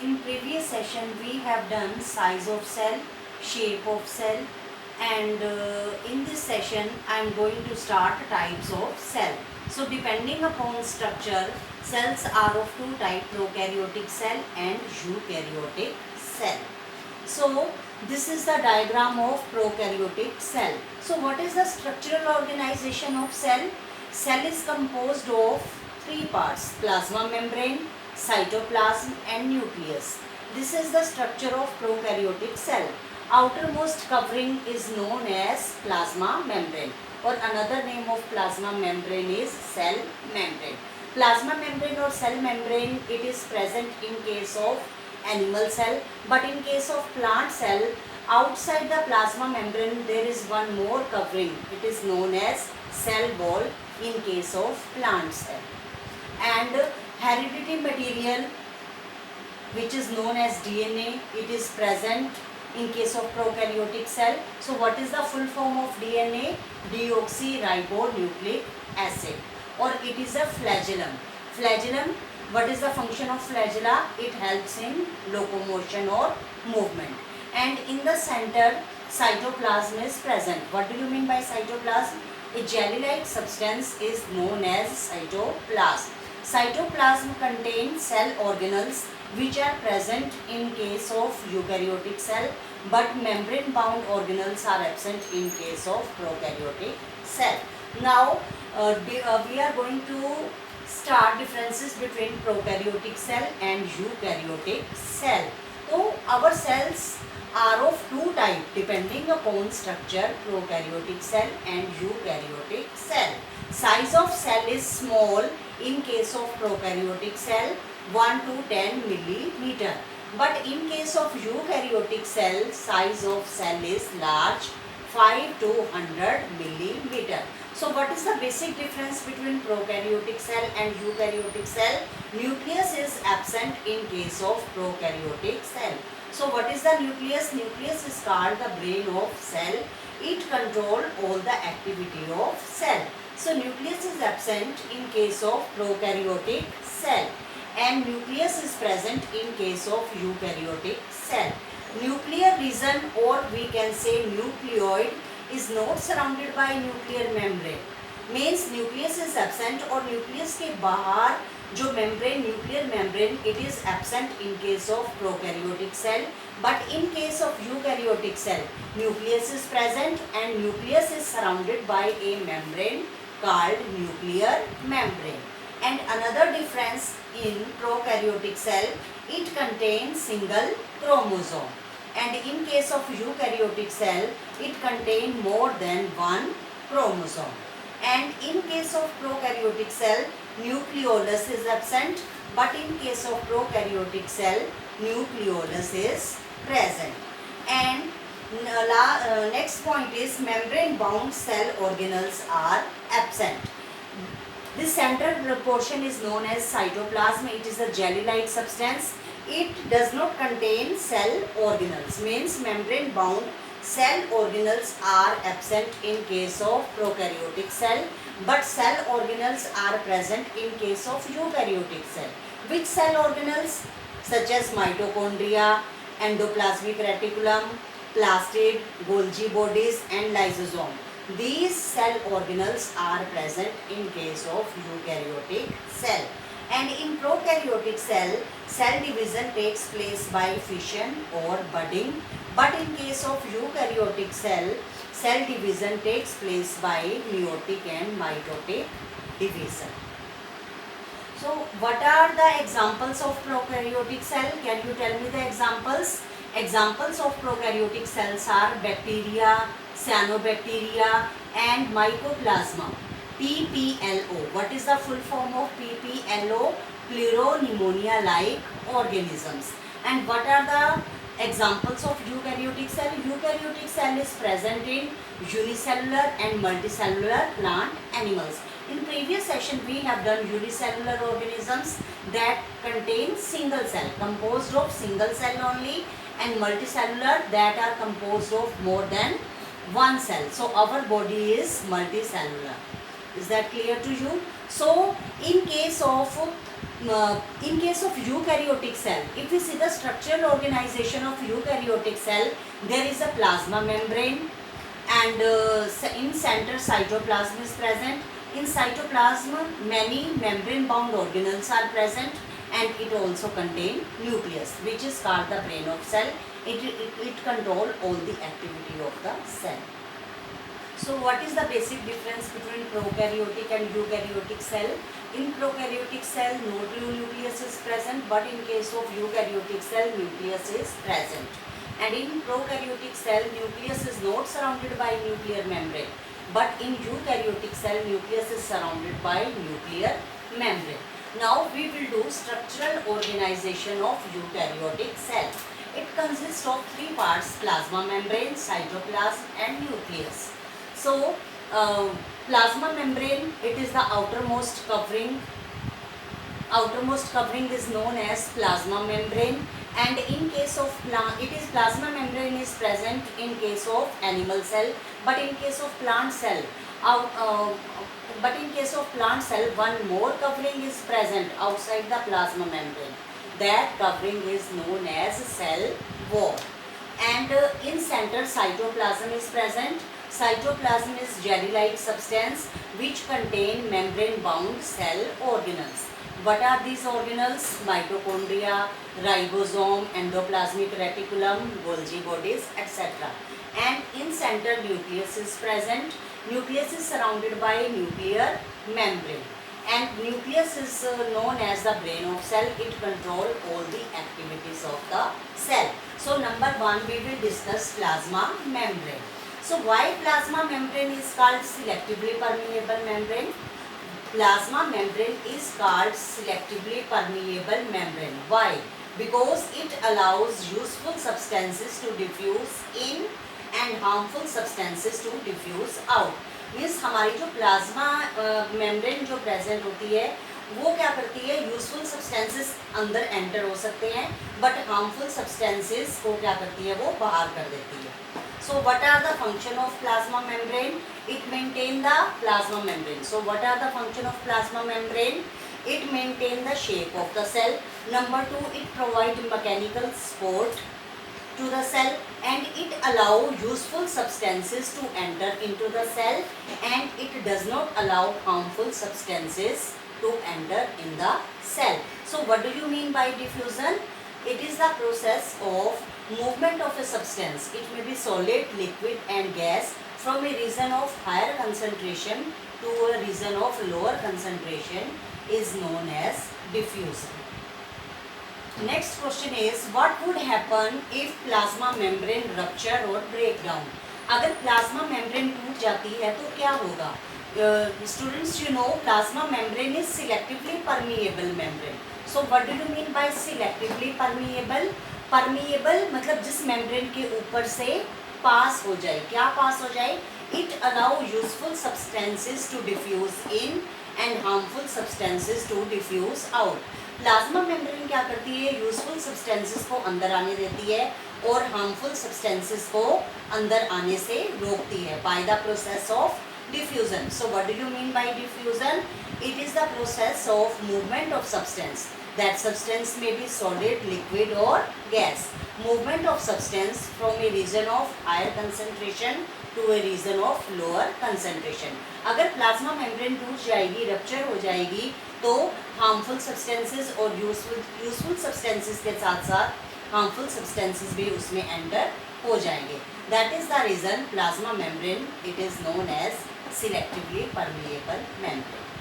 in previous session we have done size of cell, shape of cell, and in this session I am going to start types of cell. So depending upon structure, cells are of two types, prokaryotic cell and eukaryotic cell. So this is the diagram of prokaryotic cell. So what is the structural organization of cell? Cell is composed of three parts: plasma membrane, cytoplasm and nucleus. This is the structure of prokaryotic cell. Outermost covering is known as plasma membrane, or another name of plasma membrane is cell membrane. Plasma membrane or cell membrane, it is present in case of animal cell, but in case of plant cell, outside the plasma membrane there is one more covering. It is known as cell wall in case of plant cell. And hereditary material, which is known as DNA, it is present in case of prokaryotic cell. So what is the full form of DNA? Deoxyribonucleic acid, or it is a flagellum. Flagellum, what is the function of flagella? It helps in locomotion or movement. And in the center, cytoplasm is present. What do you mean by cytoplasm? A jelly-like substance is known as cytoplasm. Cytoplasm contains cell organelles which are present in case of eukaryotic cell, but membrane-bound organelles are absent in case of prokaryotic cell. Now we are going to start differences between prokaryotic cell and eukaryotic cell. So our cells are of two types depending upon structure: prokaryotic cell and eukaryotic cell. Size of cell is small in case of prokaryotic cell, 1 to 10 millimeter. But in case of eukaryotic cell, size of cell is large, 5 to 100 millimeter. So what is the basic difference between prokaryotic cell and eukaryotic cell? Nucleus is absent in case of prokaryotic cell. So what is the nucleus? Nucleus is called the brain of cell. It controls all the activity of cell. So nucleus is absent in case of prokaryotic cell, and nucleus is present in case of eukaryotic cell. Nuclear region, or we can say nucleoid, is not surrounded by nuclear membrane. Means nucleus is absent, और nucleus के बाहर जो membrane, nuclear membrane, it is absent in case of prokaryotic cell. But in case of eukaryotic cell, nucleus is present and nucleus is surrounded by a membrane called nuclear membrane. And another difference in prokaryotic cell, it contains single chromosome. And in case of eukaryotic cell, it contains more than one chromosome. And in case of prokaryotic cell, nucleolus is absent, but in case of prokaryotic cell, nucleolus is present. And next point is membrane bound cell organelles are absent. This central portion is known as cytoplasm. It is a jelly-like substance. It does not contain cell organelles. Means membrane bound cell organelles are absent in case of prokaryotic cell, but cell organelles are present in case of eukaryotic cell. Which cell organelles? Such as mitochondria, endoplasmic reticulum, plastid, Golgi bodies and lysosome. These cell organelles are present in case of eukaryotic cell. And in prokaryotic cell, cell division takes place by fission or budding. But in case of eukaryotic cell, cell division takes place by meiotic and mitotic division. So what are the examples of prokaryotic cell? Can you tell me the examples? Examples of prokaryotic cells are bacteria, cyanobacteria and mycoplasma. PPLO. What is the full form of PPLO? Pleuropneumonia-like organisms. And what are the examples of eukaryotic cell? Eukaryotic cell is present in unicellular and multicellular plant animals. In previous session we have done unicellular organisms that contain single cell, composed of single cell only, and multicellular that are composed of more than one cell. So our body is multicellular. Is that clear to you? So in case of In case of eukaryotic cell, if we see the structural organization of eukaryotic cell, there is a plasma membrane, and in center cytoplasm is present. In cytoplasm, many membrane bound organelles are present, and it also contain nucleus, which is called the brain of cell. It control all the activity of the cell. So what is the basic difference between prokaryotic and eukaryotic cell? In prokaryotic cell, no nucleus is present, but in case of eukaryotic cell, nucleus is present. And in prokaryotic cell, nucleus is not surrounded by nuclear membrane, but in eukaryotic cell, nucleus is surrounded by nuclear membrane. Now we will do structural organization of eukaryotic cell. It consists of three parts: plasma membrane, cytoplasm, and nucleus. So plasma membrane, it is the outermost covering. Outermost covering is known as plasma membrane, and in case of plasma membrane is present in case of animal cell, but in case of plant cell, one more covering is present outside the plasma membrane. That covering is known as cell wall. And in center, cytoplasm is present. Cytoplasm is jelly-like substance which contain membrane-bound cell organelles. What are these organelles? Mitochondria, ribosome, endoplasmic reticulum, Golgi bodies, etc. And in center, nucleus is present. Nucleus is surrounded by nuclear membrane. And nucleus is known as the brain of cell. It controls all the activities of the cell. So number one, we will discuss plasma membrane. So why plasma membrane is called selectively permeable membrane? Plasma membrane is called selectively permeable membrane. Why? Because it allows useful substances to diffuse in and harmful substances to diffuse out. Means हमारी जो plasma membrane जो present होती है वो क्या करती है, useful substances अंदर एंटर हो सकते हैं, बट हार्मफुल सब्सटेंसेस को क्या करती है, वो बाहर कर देती है. So what are the function of plasma membrane? It maintain the plasma membrane. So what are the function of plasma membrane? It maintain the shape of the cell. Number two, it provide mechanical support to the cell, and it allow useful substances to enter into the cell, and it does not allow harmful substances to enter in the cell. So what do you mean by diffusion? It is the process of movement of a substance. It may be solid, liquid, and gas from a region of higher concentration to a region of lower concentration is known as diffusion. Next question is, what would happen if plasma membrane rupture or break down? अगर plasma membrane टूट जाती है तो क्या होगा? Students, you know plasma membrane is selectively permeable membrane. So what do you mean by selectively permeable? Permeable मतलब जिस membrane के ऊपर से पास हो जाए. क्या पास हो जाए? It allow useful substances to diffuse in and harmful substances to diffuse out. Plasma membrane क्या करती है, यूजफुल सब्सटेंसेस को अंदर आने देती है और हार्मफुल सब्सटेंसेस को अंदर आने से रोकती है by the process of diffusion. So what do you mean by diffusion? It is the process of movement of substance. That substance may be solid, liquid और gas. Movement of substance from a region of higher concentration to a region of lower concentration. अगर plasma membrane टूट जाएगी, rupture हो जाएगी, तो harmful substances और useful substances के साथ साथ हार्मफुल सब्सटेंसेस भी उसमें एंटर हो जाएंगे. That is the reason plasma membrane, it is known as selectively permeable membrane.